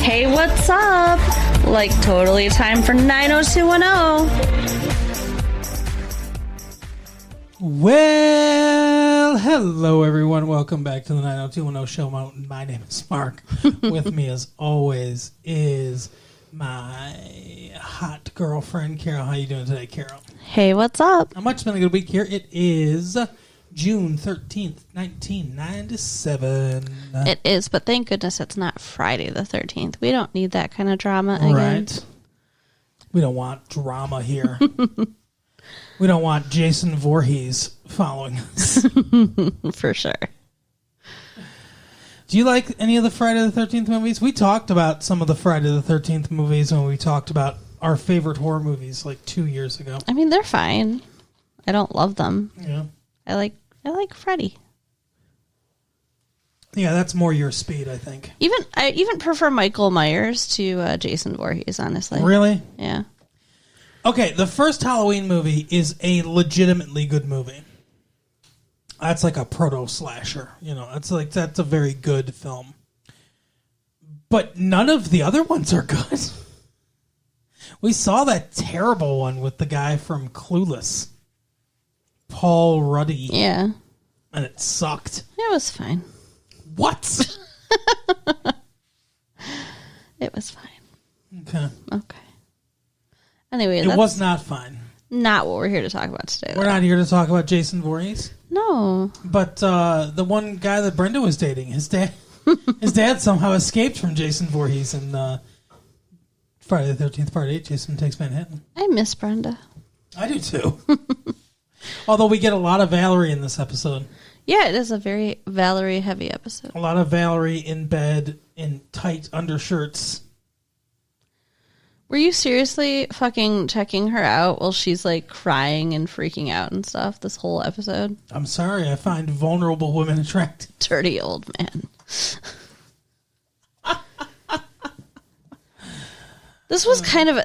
Hey, what's up? Like, totally time for 90210. Well, hello everyone. Welcome back to the 90210 show. My name is Mark. With me as always is my hot girlfriend, Carol. How you doing today, Carol? Hey, what's up? How much? It's been a good week here. It is June 13th, 1997. It is, but thank goodness it's not Friday the 13th. We don't need that kind of drama again. Right. We don't want drama here. We don't want Jason Voorhees following us. For sure. Do you like any of the Friday the 13th movies? We talked about some of the Friday the 13th movies when we talked about our favorite horror movies like 2 years ago. I mean, they're fine. I don't love them. Yeah. I like Freddy. Yeah, that's more your speed, I think. I even prefer Michael Myers to Jason Voorhees, honestly. Really? Yeah. Okay, the first Halloween movie is a legitimately good movie. That's like a proto-slasher. You know, that's a very good film. But none of the other ones are good. We saw that terrible one with the guy from Clueless. Paul Ruddy. Yeah. And it sucked. It was fine. What? It was fine. Okay. Anyway, it was not fine. Not what we're here to talk about today. We're not here to talk about Jason Voorhees. No. But the one guy that Brenda was dating, his dad somehow escaped from Jason Voorhees in Friday the 13th, Part 8, Jason Takes Manhattan. I miss Brenda. I do too. Although we get a lot of Valerie in this episode. Yeah, it is a very Valerie-heavy episode. A lot of Valerie in bed in tight undershirts. Were you seriously fucking checking her out while she's like crying and freaking out and stuff this whole episode? I'm sorry, I find vulnerable women attractive. Dirty old man. This was kind of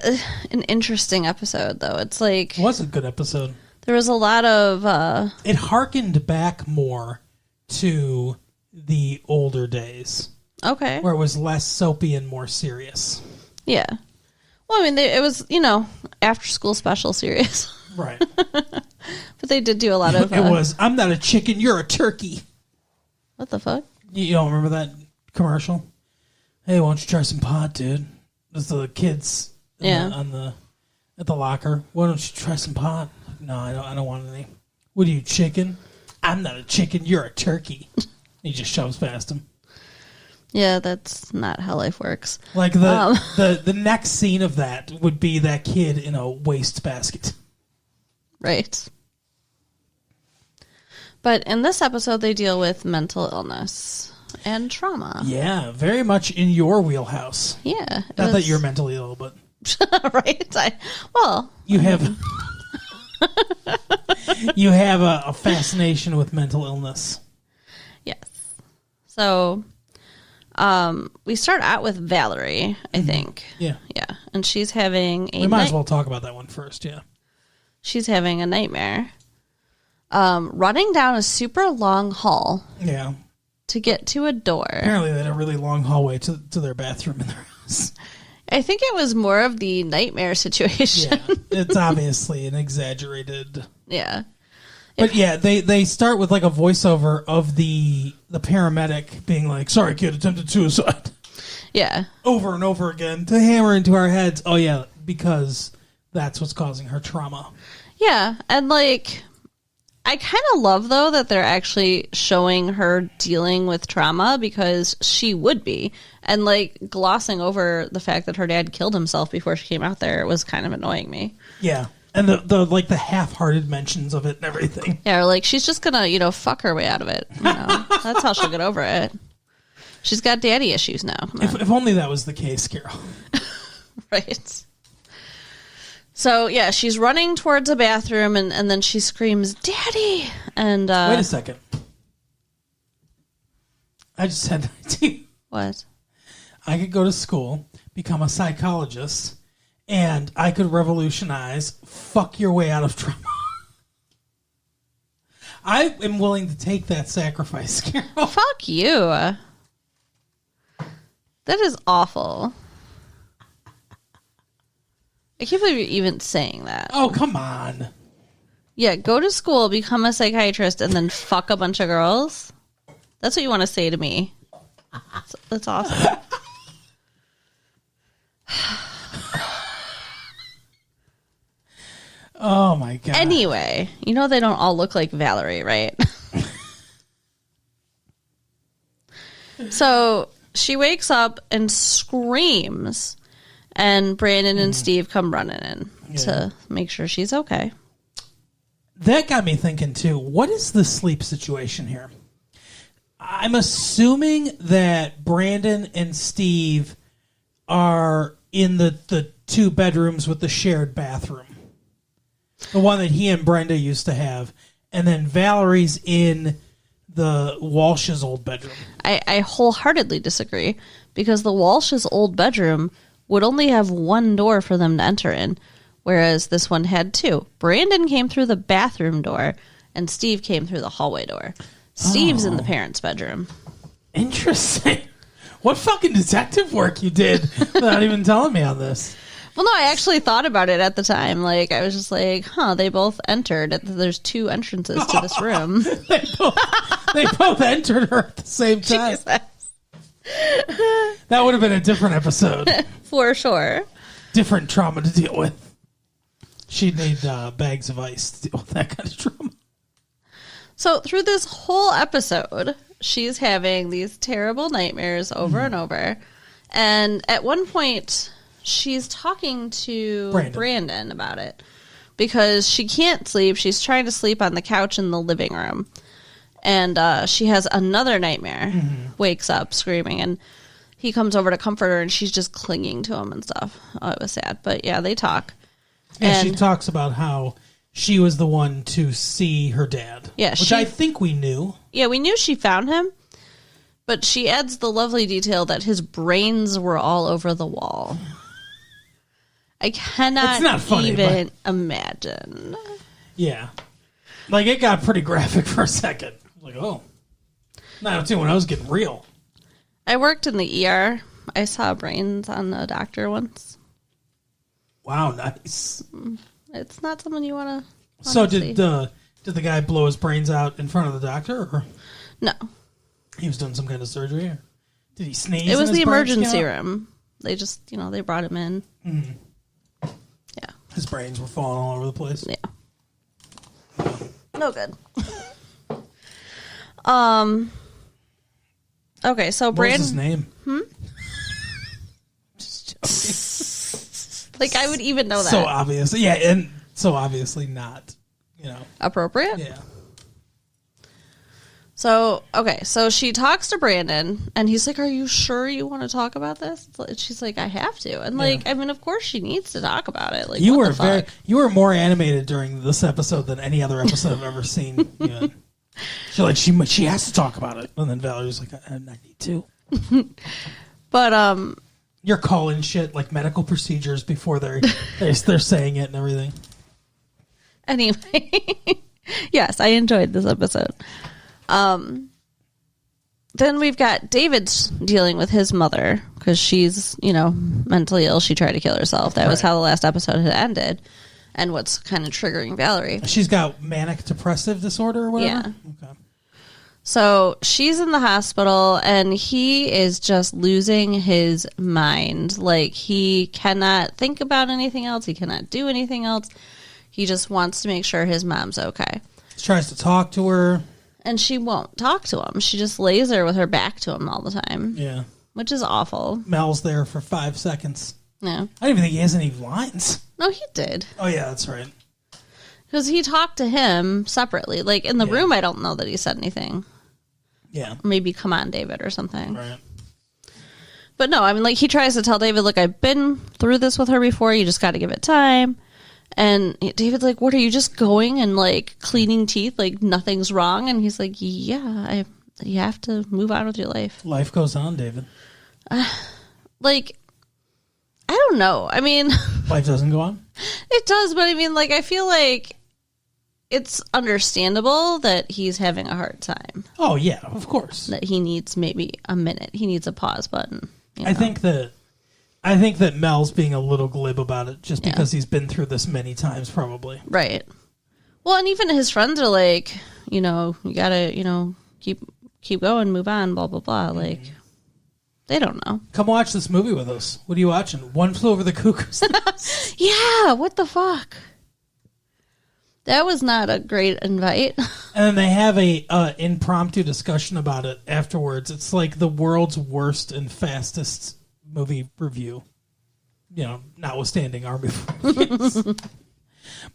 an interesting episode, though. It's like... It was a good episode. There was a lot of... It harkened back more to the older days. Okay. Where it was less soapy and more serious. Yeah. Well, I mean, it was, after-school special series. Right. But they did do a lot of... It was, I'm not a chicken, you're a turkey. What the fuck? You don't remember that commercial? Hey, why don't you try some pot, dude? It's the kids at the locker. Why don't you try some pot? No, I don't want any. What are you, chicken? I'm not a chicken, you're a turkey. He just shoves past him. Yeah, that's not how life works. Like the next scene of that would be that kid in a wastebasket. Right. But in this episode, they deal with mental illness and trauma. Yeah, very much in your wheelhouse. Yeah. Not that you're mentally ill, but... Right? You have... You have a fascination with mental illness. Yes. So... we start out with Valerie, I think. Yeah. Yeah. And she's having a... We might as well talk about that one first, yeah. She's having a nightmare. Running down a super long hall. Yeah. To get to a door. Apparently they had a really long hallway to their bathroom in their house. I think it was more of the nightmare situation. Yeah. It's obviously an exaggerated... Yeah. But yeah, they start with like a voiceover of the paramedic being like, sorry kid, attempted suicide. Yeah. Over and over again to hammer into our heads. Oh yeah, because that's what's causing her trauma. Yeah, and like, I kind of love though that they're actually showing her dealing with trauma because she would be. And like glossing over the fact that her dad killed himself before she came out there was kind of annoying me. Yeah. And the half-hearted mentions of it and everything. Yeah, or like she's just gonna, fuck her way out of it. That's how she'll get over it. She's got daddy issues now. If only that was the case, Carol. Right. So yeah, she's running towards a bathroom and then she screams, "Daddy!" And wait a second. I just said that to you. What? I could go to school, become a psychologist, and I could revolutionize fuck your way out of trauma. I am willing to take that sacrifice, Carol. Fuck you. That is awful. I can't believe you're even saying that. Oh, come on. Yeah, go to school, become a psychiatrist, and then fuck a bunch of girls? That's what you want to say to me. That's awesome. Oh, my God. Anyway, you know they don't all look like Valerie, right? So she wakes up and screams, and Brandon and Steve come running in to make sure she's okay. That got me thinking, too. What is the sleep situation here? I'm assuming that Brandon and Steve are in the 2 bedrooms with the shared bathroom. The one that he and Brenda used to have. And then Valerie's in the Walsh's old bedroom. I wholeheartedly disagree, because the Walsh's old bedroom would only have 1 door for them to enter in, whereas this one had 2. Brandon came through the bathroom door, and Steve came through the hallway door. Steve's in the parents' bedroom. Interesting. What fucking detective work you did without even telling me on this? Well, no, I actually thought about it at the time. Like, I was just like, they both entered. There's 2 entrances to this room. they both entered her at the same time. Jesus. That would have been a different episode. For sure. Different trauma to deal with. She'd need bags of ice to deal with that kind of trauma. So through this whole episode, she's having these terrible nightmares over and over. And at one point, she's talking to Brandon about it because she can't sleep. She's trying to sleep on the couch in the living room. And she has another nightmare, wakes up screaming, and he comes over to comfort her, and she's just clinging to him and stuff. Oh, it was sad. But yeah, they talk. And she talks about how she was the one to see her dad. Yeah, which I think we knew. Yeah, we knew she found him, but she adds the lovely detail that his brains were all over the wall. I cannot even imagine. Yeah. Like, it got pretty graphic for a second. Like, oh. Not too when I was getting real. I worked in the ER. I saw brains on a doctor once. Wow, nice. It's not something you want to. So did the guy blow his brains out in front of the doctor? Or no. He was doing some kind of surgery? Or did he sneeze? It was the emergency room. They just, they brought him in. Mm-hmm. Yeah. His brains were falling all over the place. Yeah. No good. Okay, so Brandon. What's his name? Just joking. Like, I would even know that. So obvious. Yeah, and so obviously not, appropriate? Yeah. So, okay, so she talks to Brandon, and he's like, are you sure you want to talk about this? She's like, I have to. And, of course she needs to talk about it. Like, you were more animated during this episode than any other episode I've ever seen. She's like, she has to talk about it. And then Valerie's like, I need to. But, you're calling shit like medical procedures before they're saying it and everything. Anyway, yes, I enjoyed this episode. Then we've got David's dealing with his mother because she's, mentally ill. She tried to kill herself. That was how the last episode had ended, and what's kind of triggering Valerie. She's got manic depressive disorder or whatever? Yeah. Okay. So she's in the hospital, and he is just losing his mind. Like, he cannot think about anything else. He cannot do anything else. He just wants to make sure his mom's okay. He tries to talk to her. And she won't talk to him. She just lays there with her back to him all the time. Yeah. Which is awful. Mel's there for 5 seconds. Yeah. I don't even think he has any lines. No, he did. Oh, yeah, that's right. Because he talked to him separately. Like, in the room, I don't know that he said anything. Yeah. Maybe, come on, David, or something. Right. But no, he tries to tell David, look, I've been through this with her before. You just got to give it time. And David's like, what, are you just going and, cleaning teeth? Like, nothing's wrong? And he's like, yeah, you have to move on with your life. Life goes on, David. I don't know. Life doesn't go on? It does, but I feel like it's understandable that he's having a hard time. Oh, yeah, of course. That he needs maybe a minute. He needs a pause button. You I know? think that Mel's being a little glib about it just because he's been through this many times, probably. Right. Well, and even his friends are like, you gotta, keep going, move on, blah, blah, blah. Like, they don't know. Come watch this movie with us. What are you watching? One Flew Over the Cuckoo's Nest. Yeah, what the fuck? That was not a great invite. And then they have a impromptu discussion about it afterwards. It's like the world's worst and fastest movie review. Notwithstanding our movies.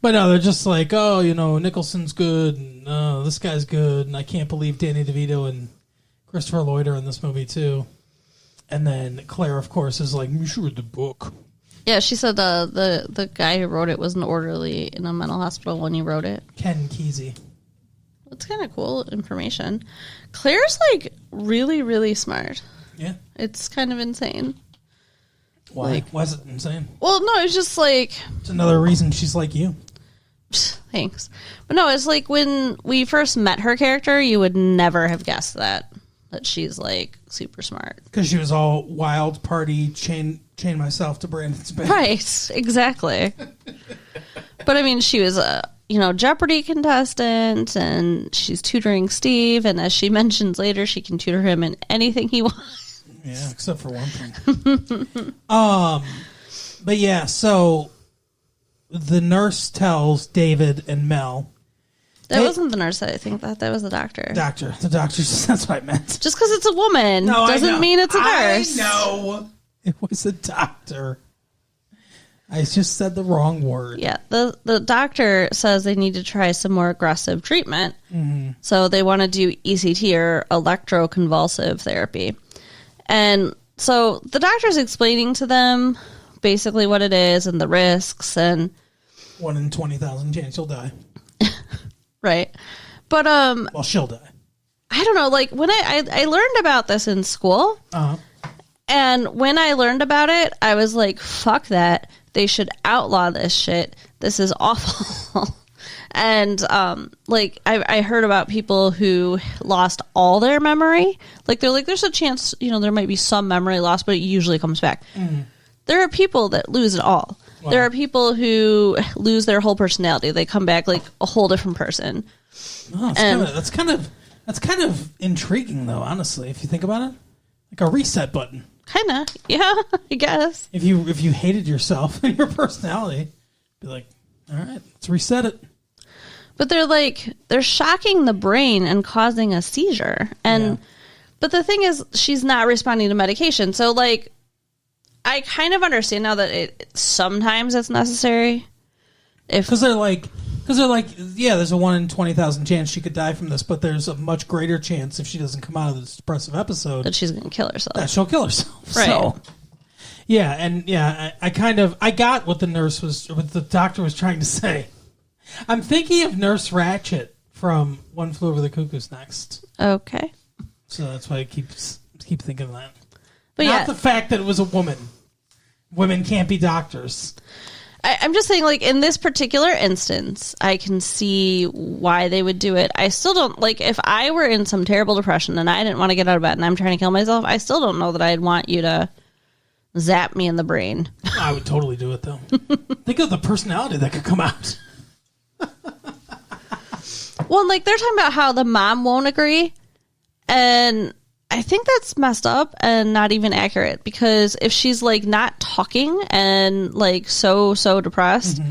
But no, they're just like, oh, Nicholson's good, and this guy's good, and I can't believe Danny DeVito and Christopher Lloyd are in this movie too. And then Claire, of course, is like, you should read the book. Yeah, she said the guy who wrote it was an orderly in a mental hospital when he wrote it. Ken Kesey. That's kind of cool information. Claire's like really, really smart. Yeah. It's kind of insane. Why? Why is it insane? Well, no, it's just like... It's another reason she's like you. Thanks. But no, it's like when we first met her character, you would never have guessed that she's like super smart. Because she was all wild party, chain myself to Brandon's bed. Right, exactly. But I mean, she was a Jeopardy contestant, and she's tutoring Steve, and as she mentions later, she can tutor him in anything he wants. Yeah, except for one thing. But yeah, so the nurse tells David and Mel. That wasn't the nurse, I think. That was the doctor. The doctor, that's what I meant. Just because it's a woman doesn't mean it's a nurse. I know. It was a doctor. I just said the wrong word. Yeah, the doctor says they need to try some more aggressive treatment. Mm-hmm. So they want to do ECT or electroconvulsive therapy. And so the doctor's explaining to them basically what it is and the risks and 1 in 20,000 chance you'll die. Right. But well, she'll die. I don't know, like when I learned about this in school. Uh-huh. And when I learned about it, I was like, fuck that. They should outlaw this shit. This is awful. And I heard about people who lost all their memory. Like they're like, there's a chance, there might be some memory loss, but it usually comes back. Mm. There are people that lose it all. Wow. There are people who lose their whole personality. They come back like a whole different person. Oh, that's kind of intriguing, though. Honestly, if you think about it, like a reset button. Kinda, yeah, I guess. If you hated yourself and your personality, be like, all right, let's reset it. But they're shocking the brain and causing a seizure. But the thing is, she's not responding to medication. So, like, I kind of understand now that sometimes it's necessary. Because they're like, yeah, there's a 1 in 20,000 chance she could die from this, but there's a much greater chance if she doesn't come out of this depressive episode that she's going to kill herself. That she'll kill herself. Right. So, yeah, and yeah, I got what the doctor was trying to say. I'm thinking of Nurse Ratched from One Flew Over the Cuckoo's Nest. Okay. So that's why I keep thinking of that. But not the fact that it was a woman. Women can't be doctors. I'm just saying, like, in this particular instance, I can see why they would do it. I still don't, like, if I were in some terrible depression and I didn't want to get out of bed and I'm trying to kill myself, I still don't know that I'd want you to zap me in the brain. I would totally do it, though. Think of the personality that could come out. Well, like, they're talking about how the mom won't agree, and I think that's messed up and not even accurate, because if she's like not talking and like so depressed,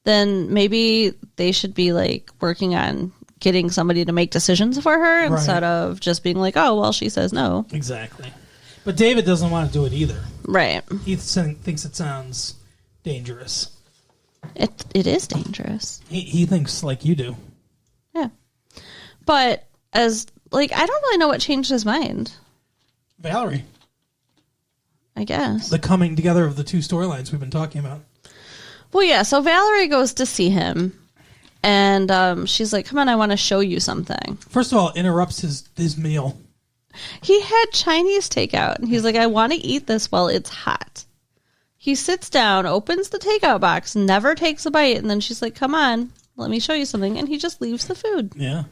then maybe they should be like working on getting somebody to make decisions for her instead of just being like, oh, well, she says no. Exactly. But David doesn't want to do it either. Right. He thinks it sounds dangerous. It is dangerous. He thinks like you do. Yeah. But as like, I don't really know what changed his mind. Valerie. I guess. The coming together of the two storylines we've been talking about. Well, yeah, so Valerie goes to see him, and she's like, come on, I want to show you something. First of all, interrupts his meal. He had Chinese takeout, and he's like, I want to eat this while it's hot. He sits down, opens the takeout box, never takes a bite, and then she's like, come on, let me show you something, and he just leaves the food. Yeah.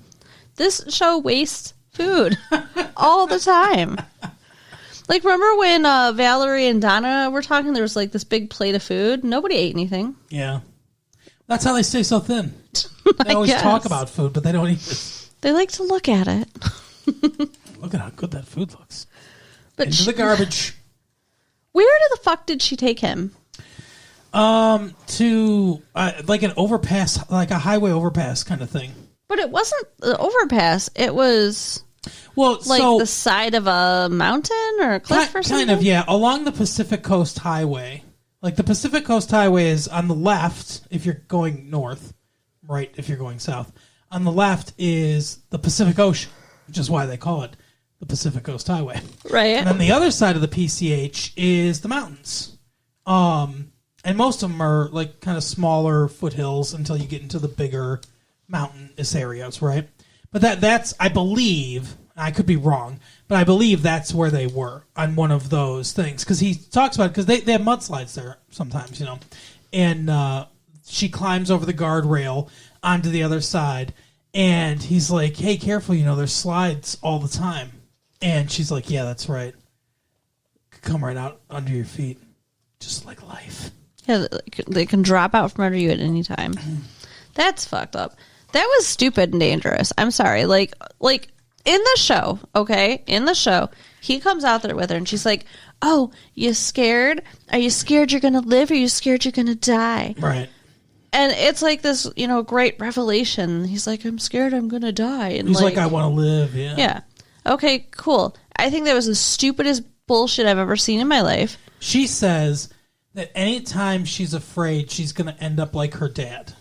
This show wastes food all the time. Like, remember when Valerie and Donna were talking? There was like this big plate of food. Nobody ate anything. Yeah. That's how they stay so thin. They always talk about food, but they don't eat it. They like to look at it. Look at how good that food looks. But Into the garbage. Where the fuck did she take him? To like an overpass, like a highway overpass kind of thing. But it wasn't the overpass. It was like the side of a mountain or a cliff or something? Kind of, yeah. Along the Pacific Coast Highway. Like the Pacific Coast Highway is on the left if you're going north, right if you're going south. On the left is the Pacific Ocean, which is why they call it the Pacific Coast Highway. Right. And then the other side of the PCH is the mountains. And most of them are like kind of smaller foothills until you get into the bigger mountainous areas, right? But that's, I believe, I could be wrong, but I believe that's where they were on one of those things. Because he talks about it, because they have mudslides there sometimes, you know. And she climbs over the guardrail onto the other side. And he's like, hey, careful, you know, there's slides all the time. And she's like, yeah, that's right. Come right out under your feet. Just like life. Yeah, they can drop out from under you at any time. That's fucked up. That was stupid and dangerous. I'm sorry. Like in the show, okay? In the show, he comes out there with her and she's like, oh, you scared? Are you scared you're going to live or are you scared you're going to die? Right. And it's like this, you know, great revelation. He's like, I'm scared I'm going to die. And he's like I want to live, yeah. Yeah. Okay, cool. I think that was the stupidest bullshit I've ever seen in my life. She says that anytime she's afraid she's going to end up like her dad,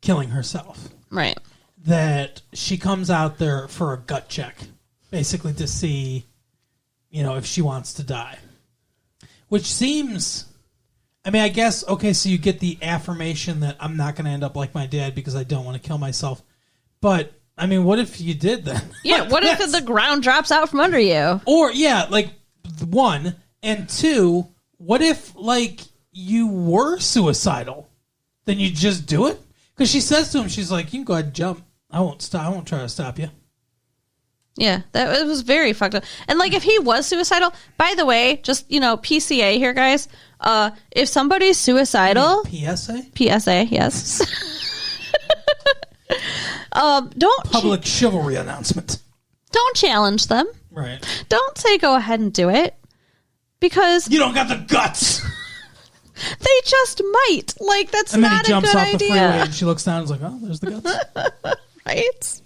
killing herself. Right. That she comes out there for a gut check, basically to see, you know, if she wants to die. Which seems, I mean, I guess, okay, so you get the affirmation that I'm not going to end up like my dad because I don't want to kill myself. But, I mean, what if you did then? Yeah, like, what if the ground drops out from under you? Or, yeah, like, one, and two, what if, like, you were suicidal? Then you just do it? Because she says to him, she's like, you can go ahead and jump. I won't stop. I won't try to stop you. Yeah, it was very fucked up. And like, if he was suicidal, by the way, just, you know, PCA here, guys. If somebody's suicidal, PSA, yes. Don't public chivalry announcement. Don't challenge them. Right. Don't say go ahead and do it because you don't got the guts. They just might. Like, that's not a good idea. And then he jumps off the freeway and she looks down and is like, oh, there's the guts. Right?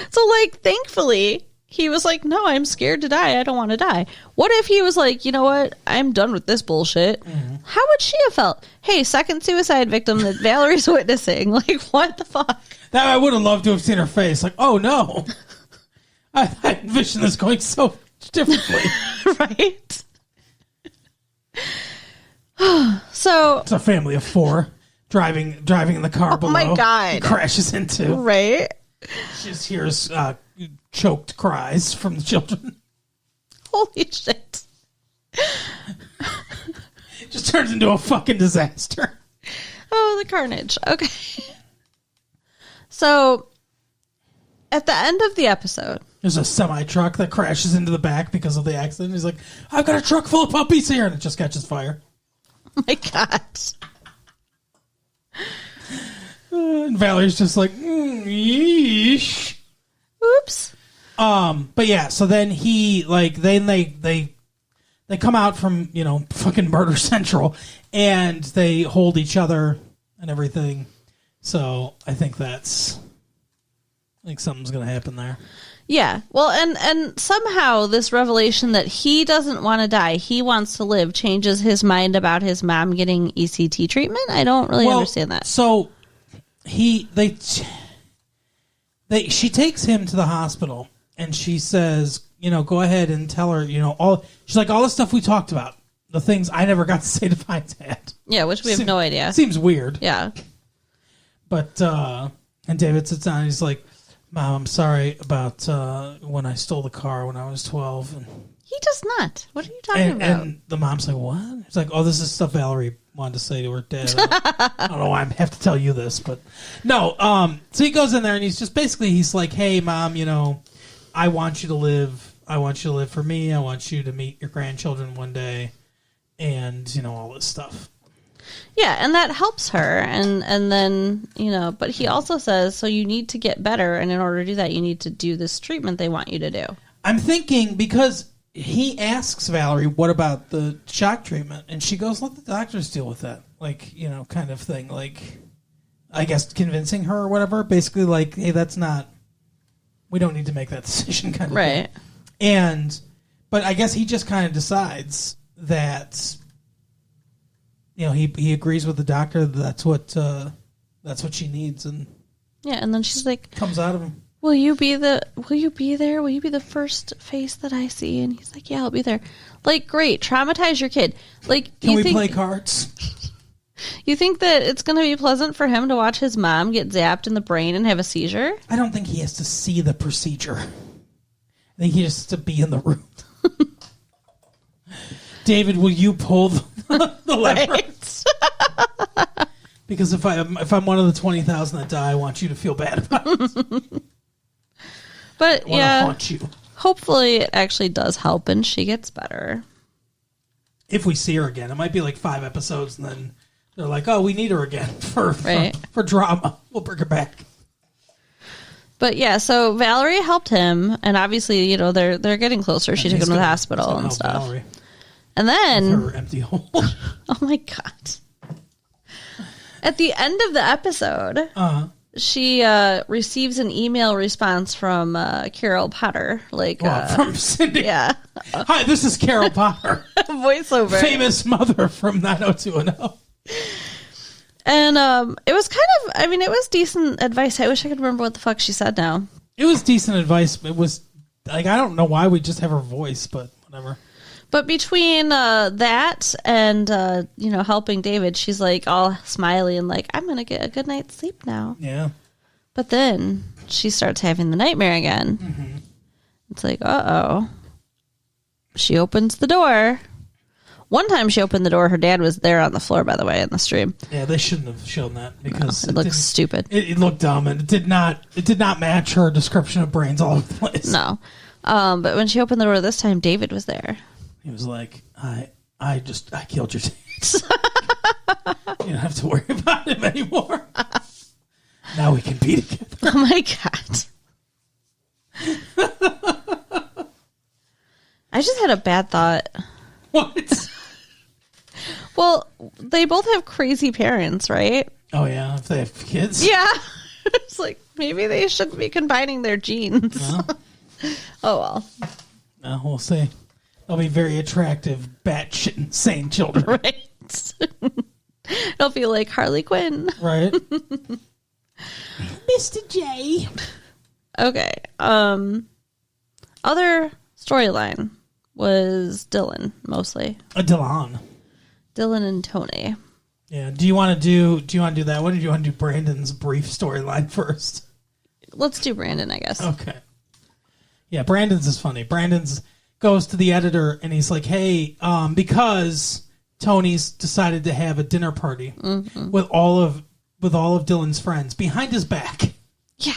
So, like, thankfully, he was like, no, I'm scared to die. I don't want to die. What if he was like, you know what? I'm done with this bullshit. Mm-hmm. How would she have felt? Hey, second suicide victim that Valerie's witnessing. Like, what the fuck? That I would have loved to have seen her face. Like, oh, no. I envisioned this going so differently. Right? So it's a family of four driving in the car below. Oh my god! He crashes into. Right. She just hears choked cries from the children. Holy shit! It just turns into a fucking disaster. Oh, the carnage. Okay. So, at the end of the episode, there's a semi truck that crashes into the back because of the accident. He's like, "I've got a truck full of puppies here," and it just catches fire. Oh my god. And Valerie's just like, yeesh. Oops. But yeah, so then he, like, they come out from, you know, fucking Murder Central, and they hold each other and everything. So I think something's gonna happen there. Yeah. Well, and somehow this revelation that he doesn't want to die, he wants to live, changes his mind about his mom getting ECT treatment. I don't really understand that. So she takes him to the hospital and she says, you know, go ahead and tell her, you know, she's like, all the stuff we talked about, the things I never got to say to my dad. Yeah, which we have no idea. Seems weird. Yeah. But, and David sits down and he's like, Mom, I'm sorry about when I stole the car when I was 12. And he does not. What are you talking about? And the mom's like, what? It's like, oh, this is stuff Valerie wanted to say to her dad. I don't know why I have to tell you this, but no. So he goes in there and he's like, hey, Mom, you know, I want you to live. I want you to live for me. I want you to meet your grandchildren one day, and all this stuff. Yeah, and that helps her, and then but he also says, so you need to get better, and in order to do that, you need to do this treatment they want you to do. I'm thinking because he asks Valerie, "What about the shock treatment?" and she goes, "Let the doctors deal with that," kind of thing, I guess convincing her or whatever. Basically, hey, that's not. We don't need to make that decision, kind of right. thing. But I guess he just kind of decides that. He agrees with the doctor that that's what she needs, and and then she's like, comes out of him. Will you be there? Will you be the first face that I see? And he's like, yeah, I'll be there. Great, traumatize your kid. Can we play cards? You think that it's going to be pleasant for him to watch his mom get zapped in the brain and have a seizure? I don't think he has to see the procedure. I think he just has to be in the room. David, will you pull the lever? Right. Because if I'm one of the 20,000 that die, I want you to feel bad about it. But I want to haunt you. Hopefully it actually does help and she gets better. If we see her again, it might be 5 episodes, and then they're like, "Oh, we need her again for drama. We'll bring her back." But yeah, so Valerie helped him, and obviously, they're getting closer. She took him to the hospital and stuff. Valerie. And then her empty hole. Oh my God! At the end of the episode, she receives an email response from Carol Potter, from Cindy. Yeah. Hi, this is Carol Potter, voiceover, famous mother from 90210. And it was it was decent advice. I wish I could remember what the fuck she said now. It was decent advice. It was I don't know why we just have her voice, but whatever. But between that and, helping David, she's all smiley and I'm going to get a good night's sleep now. Yeah. But then she starts having the nightmare again. Mm-hmm. It's uh-oh. She opens the door. One time she opened the door, her dad was there on the floor, by the way, in the stream. Yeah, they shouldn't have shown that because it looks stupid. It looked dumb, and it did not match her description of brains all over the place. No. But when she opened the door this time, David was there. He was like, I killed your dad. You don't have to worry about him anymore. Now we can be together. Oh my God. I just had a bad thought. What? Well, they both have crazy parents, right? Oh yeah, if they have kids. Yeah. It's maybe they shouldn't be combining their genes. No. Oh well. We'll see. They'll be very attractive, batshit insane children. Right. It'll be like Harley Quinn. Right. Mr. J. Okay. Other storyline was Dylan, mostly. Dylan and Tony. Yeah. Do you want to do that one, or do you want to do Brandon's brief storyline first? Let's do Brandon, I guess. Okay. Yeah, Brandon's is funny. Brandon's goes to the editor and he's like, "Hey, because Tony's decided to have a dinner party with all of Dylan's friends behind his back." Yeah.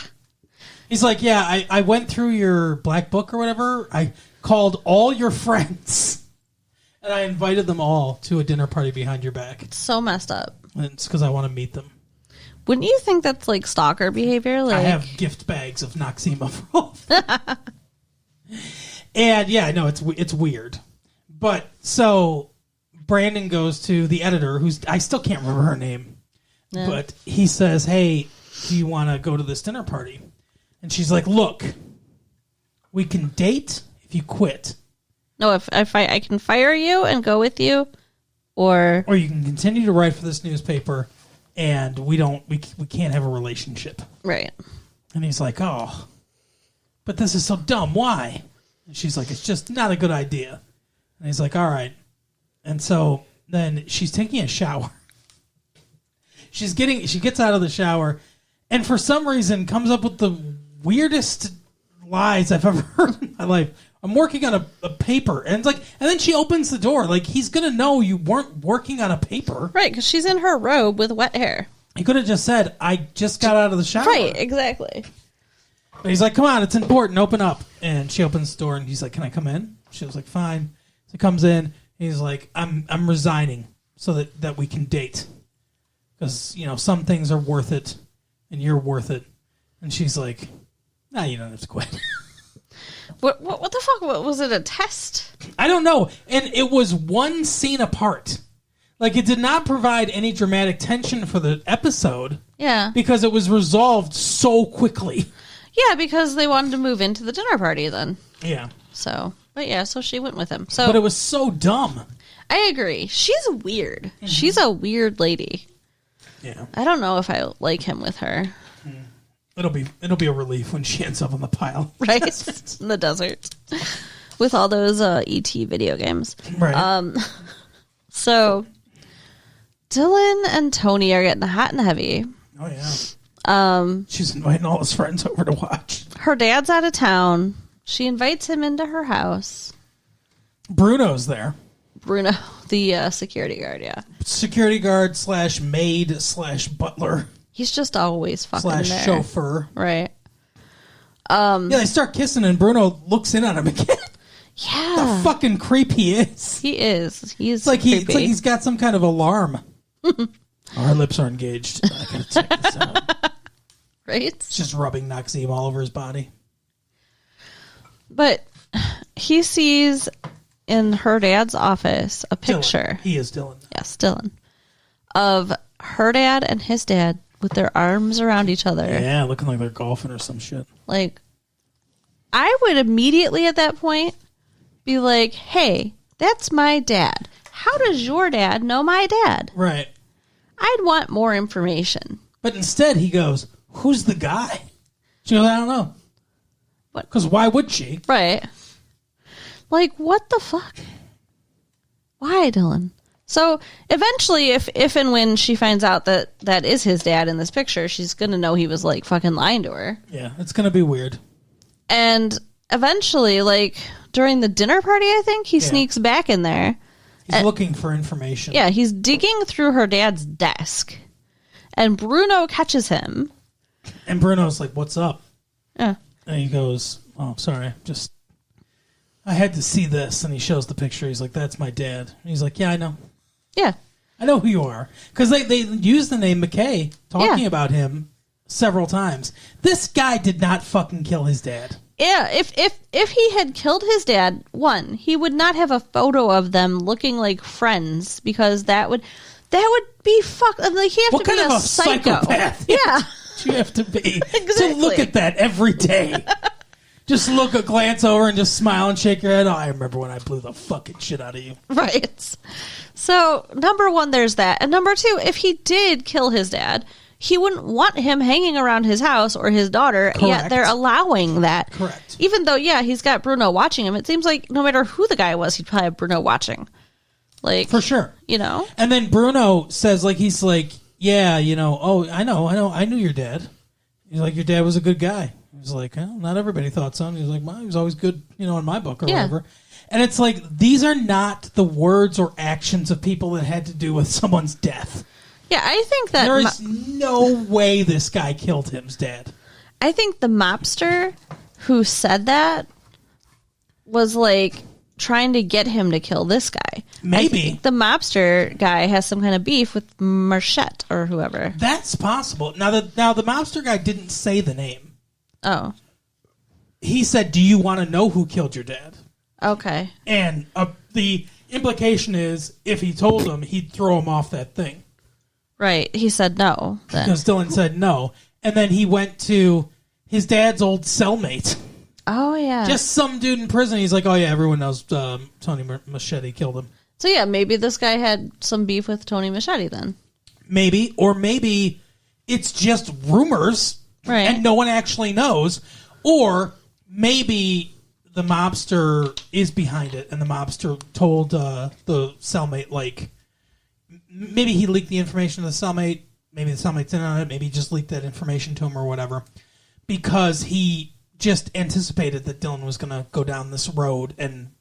He's like, "Yeah, I went through your black book or whatever. I called all your friends and I invited them all to a dinner party behind your back." It's so messed up. And it's because I want to meet them. Wouldn't you think that's stalker behavior? I have gift bags of Noxema for all of them. And yeah, no, it's weird. But so Brandon goes to the editor, who's I still can't remember her name. Yeah. But he says, "Hey, do you want to go to this dinner party?" And she's like, "Look, we can date if you quit. No, if I can fire you and go with you, or you can continue to write for this newspaper, and we can't have a relationship." Right. And he's like, "Oh, but this is so dumb. Why?" And she's like, "It's just not a good idea." And he's like, "All right." And so then she's taking a shower. She gets out of the shower, and for some reason comes up with the weirdest lies I've ever heard in my life. "I'm working on a paper," and and then she opens the door. He's gonna know you weren't working on a paper, right? Because she's in her robe with wet hair. He could have just said, "I just got out of the shower." Right, exactly. But he's like, come on, it's important, open up. And she opens the door, and he's like, can I come in? She was like, fine. So he comes in, he's like, I'm resigning so that we can date. Because, some things are worth it, and you're worth it. And she's like, nah, you don't have to quit. What the fuck? What, was it a test? I don't know. And it was one scene apart. Like, it did not provide any dramatic tension for the episode. Yeah. Because it was resolved so quickly. Yeah, because they wanted to move into the dinner party then. Yeah. So she went with him. But it was so dumb. I agree. She's weird. Mm-hmm. She's a weird lady. Yeah. I don't know if I like him with her. It'll be a relief when she ends up on the pile. Right? In the desert. With all those E.T. video games. Right. So Dylan and Tony are getting hot and heavy. Oh, yeah. She's inviting all his friends over to watch. Her dad's out of town. She invites him into her house. Bruno's there. Bruno, the security guard, yeah. Security guard / maid / butler. He's just always fucking / there. chauffeur. Right. Yeah, they start kissing and Bruno looks in on him again. Yeah. The fucking creep he is. He is. He's creepy. creepy. It's like he's got some kind of alarm. Our lips are engaged. I gotta check this out. Right? It's just rubbing Noxime all over his body. But he sees in her dad's office a picture. Dylan. He is Dylan. Yes, Dylan. Of her dad and his dad with their arms around each other. Yeah, looking like they're golfing or some shit. Like, I would immediately at that point be like, hey, that's my dad. How does your dad know my dad? Right. I'd want more information. But instead he goes, who's the guy? She goes, I don't know. What? Because why would she? Right. Like, what the fuck? Why, Dylan? So eventually, if and when she finds out that that is his dad in this picture, she's going to know he was like fucking lying to her. Yeah, it's going to be weird. And eventually, like during the dinner party, I think he sneaks back in there. He's looking for information. Yeah, he's digging through her dad's desk. And Bruno catches him. And Bruno's like, what's up? Yeah. And he goes, oh, sorry, I had to see this. And he shows the picture. He's like, that's my dad. And he's like, yeah, I know. Yeah. I know who you are. Because they use the name McKay talking about him several times. This guy did not fucking kill his dad. Yeah, if he had killed his dad, one, he would not have a photo of them looking like friends because that would be fucked. Like he have what to be kind of a psycho. Psychopath? Yeah. You have to be Exactly. to look at that every day. Just glance over and just smile and shake your head. Oh, I remember when I blew the fucking shit out of you. Right. So, number one, there's that. And number two, if he did kill his dad, he wouldn't want him hanging around his house or his daughter, Correct. yet they're allowing that. Correct. Even though, yeah, he's got Bruno watching him, it seems like no matter who the guy was, he'd probably have Bruno watching. Like, for sure. You know? And then Bruno says, he's like, yeah, oh, I knew your dad. He's like, your dad was a good guy. He's like, well, not everybody thought so. And he's like, well, he was always good, in my book or whatever. And it's like, these are not the words or actions of people that had to do with someone's death. Yeah, I think that... There is no way this guy killed his dad. I think the mobster who said that was, trying to get him to kill this guy. Maybe. I think the mobster guy has some kind of beef with Marchette or whoever. That's possible. Now the mobster guy didn't say the name. Oh. He said, do you want to know who killed your dad? Okay. And the implication is, if he told him, he'd throw him off that thing. Right. He said no. Then. Because Dylan said no. And then he went to his dad's old cellmate. Oh, yeah. Just some dude in prison. He's like, oh, yeah, everyone knows Tony Machete killed him. So, yeah, maybe this guy had some beef with Tony Machete then. Maybe. Or maybe it's just rumors. Right. And no one actually knows. Or maybe the mobster is behind it. And the mobster told the cellmate, maybe he leaked the information to the cellmate. Maybe the cellmate's in on it. Maybe he just leaked that information to him or whatever. Because he just anticipated that Dylan was going to go down this road and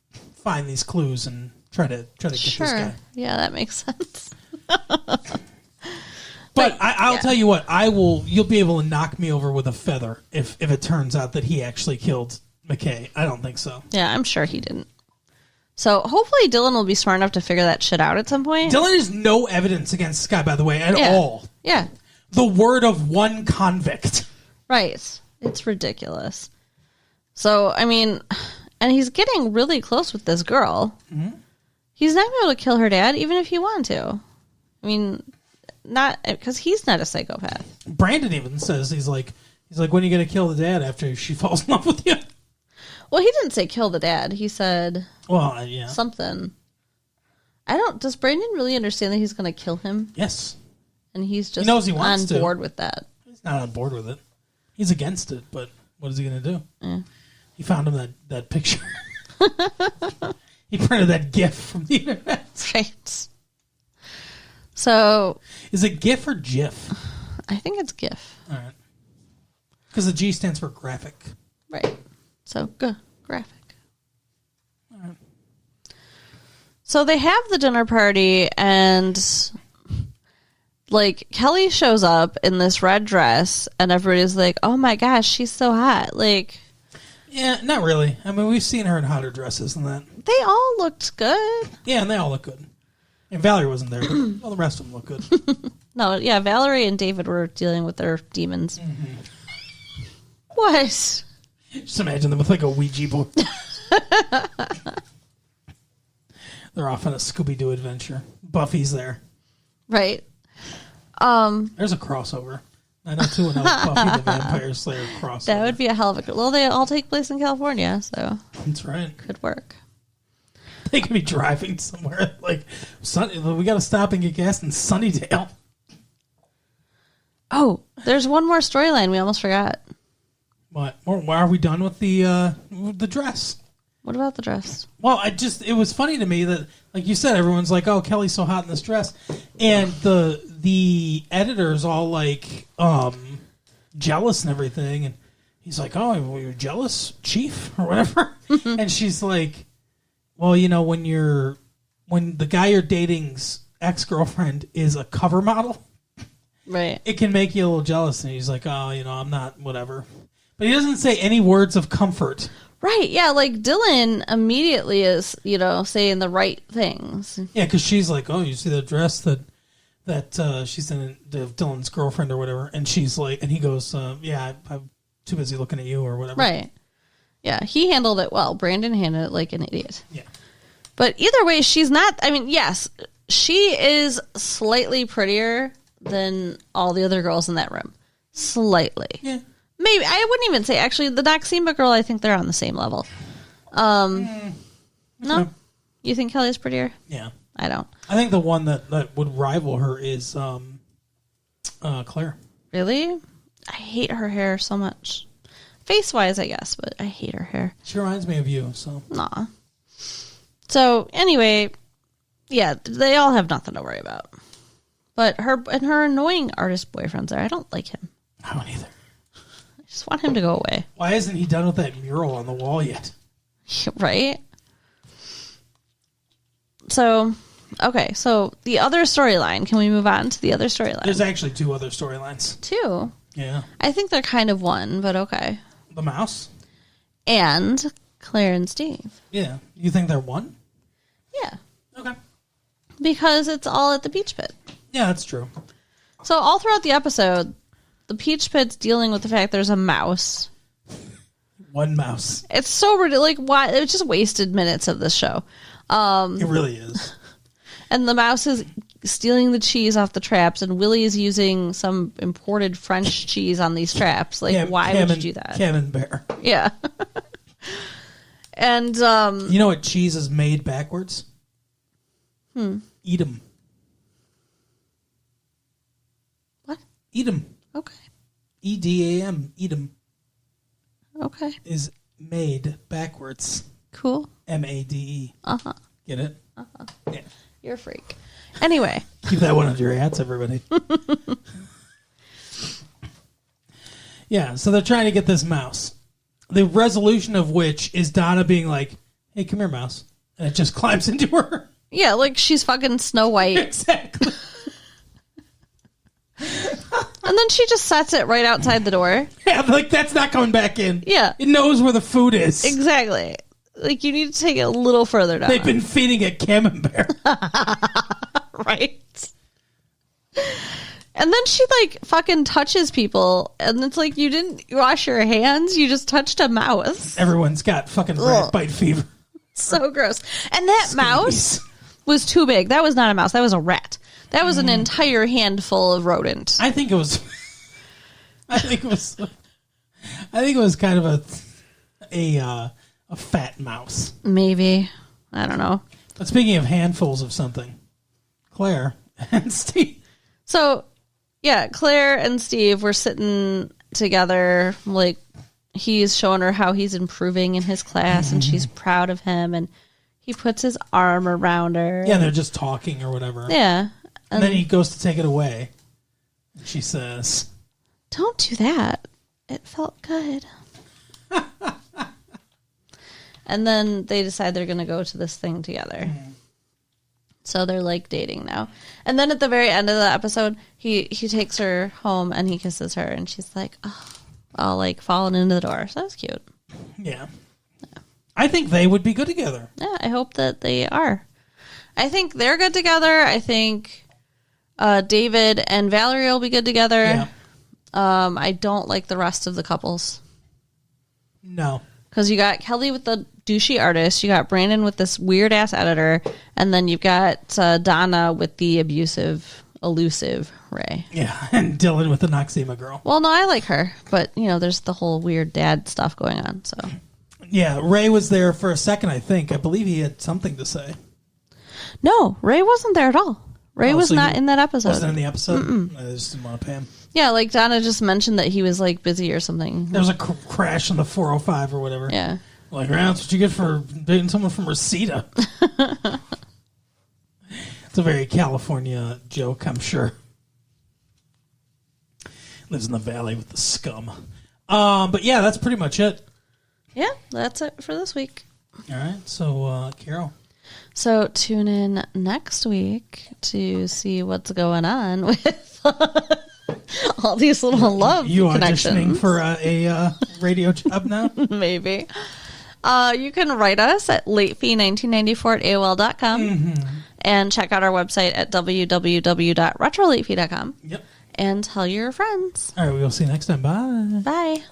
find these clues and try to get this guy. Yeah, that makes sense. But But I'll tell you what, you'll be able to knock me over with a feather if it turns out that he actually killed McKay. I don't think so. Yeah, I'm sure he didn't. So hopefully Dylan will be smart enough to figure that shit out at some point. Dylan has no evidence against Scott, by the way, at all. Yeah. The word of one convict. Right. It's ridiculous. So, I mean, and he's getting really close with this girl. Mm-hmm. He's not going to be able to kill her dad, even if he wanted to. I mean, not because he's not a psychopath. Brandon even says, he's like, when are you going to kill the dad after she falls in love with you? Well, he didn't say kill the dad. He said something. Does Brandon really understand that he's going to kill him? Yes. And he's just he knows he wants on board with that. He's not on board with it. He's against it, but what is he going to do? Yeah. He found him that picture. He printed that GIF from the internet. Right. So. Is it GIF or GIF? I think it's GIF. All right. Because the G stands for graphic. Right. So, graphic. All right. So they have the dinner party, and like Kelly shows up in this red dress, and everybody's like, "Oh my gosh, she's so hot!" Like, yeah, not really. I mean, we've seen her in hotter dresses than that. They all looked good. Yeah, and they all look good. And Valerie wasn't there, but all the rest of them look good. No, yeah, Valerie and David were dealing with their demons. Mm-hmm. What? Just imagine them with like a Ouija board. They're off on a Scooby-Doo adventure. Buffy's there. Right. There's a crossover. 90210 Buffy the Vampire Slayer crossover. That would be a hell of a... Well, they all take place in California, so... That's right. Could work. They could be driving somewhere like... we got to stop and get gas in Sunnydale. Oh, there's one more storyline we almost forgot. What? Why are we done with the dress? What about the dress? Well, it was funny to me that, like you said, everyone's like, "Oh, Kelly's so hot in this dress," and the editors all like jealous and everything, and he's like, "Oh, well, you're jealous, Chief, or whatever," and she's like, "Well, you know, when the guy you're dating's ex-girlfriend is a cover model, right? It can make you a little jealous." And he's like, "Oh, you know, I'm not, whatever," but he doesn't say any words of comfort. Right, yeah, like Dylan immediately is, saying the right things. Yeah, because she's like, "Oh, you see the dress that she's in, Dylan's girlfriend or whatever," and she's like, and he goes, "Yeah, I'm too busy looking at you or whatever." Right. Yeah, he handled it well. Brandon handled it like an idiot. Yeah. But either way, she's not. I mean, yes, she is slightly prettier than all the other girls in that room. Slightly. Yeah. Maybe I wouldn't even say actually the Noxema girl. I think they're on the same level. No, you think Kelly's prettier? Yeah, I don't. I think the one that would rival her is Claire. Really? I hate her hair so much. Face wise, I guess, but I hate her hair. She reminds me of you. So nah. So anyway, yeah, they all have nothing to worry about. But her annoying artist boyfriend's there. I don't like him. I don't either. I just want him to go away. Why isn't he done with that mural on the wall yet? Right? So, okay. So, the other storyline. Can we move on to the other storyline? There's actually two other storylines. Two? Yeah. I think they're kind of one, but okay. The mouse? And Claire and Steve. Yeah. You think they're one? Yeah. Okay. Because it's all at the Peach Pit. Yeah, that's true. So, all throughout the episode... The Peach Pit's dealing with the fact there's a mouse. One mouse. It's so ridiculous. Like, why? It just wasted minutes of this show. It really is. And the mouse is stealing the cheese off the traps, and Willie is using some imported French cheese on these traps. Like, why would you do that? Camembert. Yeah. And, you know what cheese is made backwards? Eat 'em. What? Eat 'em. Okay. EDAM, eat 'em. Okay. Is made backwards. Cool. MADE. Uh-huh. Get it? Uh-huh. Yeah. You're a freak. Anyway. Keep that one under your hats, everybody. Yeah, so they're trying to get this mouse. The resolution of which is Donna being like, "Hey, come here, mouse." And it just climbs into her. Yeah, like she's fucking Snow White. Exactly. And then she just sets it right outside the door. Yeah, like that's not coming back in. Yeah. It knows where the food is. Exactly. Like, you need to take it a little further down. They've been feeding it camembert. Right? And then she, like, fucking touches people. And it's like, you didn't wash your hands. You just touched a mouse. Everyone's got fucking rat bite fever. So gross. And that mouse was too big. That was not a mouse. That was a rat. That was an entire handful of rodent. I think it was. I think it was kind of a fat mouse. Maybe. I don't know. But speaking of handfuls of something, Claire and Steve. So, yeah, Claire and Steve were sitting together. Like, he's showing her how he's improving in his class, and she's proud of him. And he puts his arm around her. Yeah, they're just talking or whatever. Yeah. And then he goes to take it away. She says, "Don't do that. It felt good." And then they decide they're going to go to this thing together. So they're like dating now. And then at the very end of the episode, he takes her home and he kisses her. And she's like, oh, all like falling into the door. So that's cute. Yeah. I think they would be good together. Yeah, I hope that they are. I think they're good together. I think David and Valerie will be good together. Yeah. I don't like the rest of the couples. No. Because you got Kelly with the douchey artist, you got Brandon with this weird ass editor, and then you've got Donna with the abusive, elusive Ray. Yeah, and Dylan with the Noxema girl. Well, no, I like her, but you know, there's the whole weird dad stuff going on. So yeah, Ray was there for a second. I believe he had something to say. No, Ray wasn't there at all. Ray was not in that episode. Wasn't in the episode. I just didn't want to pay him. Yeah, like Donna just mentioned that he was like busy or something. There was a crash on the 405 or whatever. Yeah. Like, that's what you get for dating someone from Reseda. It's a very California joke, I'm sure. Lives in the valley with the scum. But yeah, that's pretty much it. Yeah, that's it for this week. All right, so Carol. So tune in next week to see what's going on with all these little love connections. You auditioning for a radio job now? Maybe. You can write us at latefee1994 at AOL.com and check out our website at www.retrolatefee.com. Yep. And tell your friends. All right, we'll see you next time. Bye. Bye.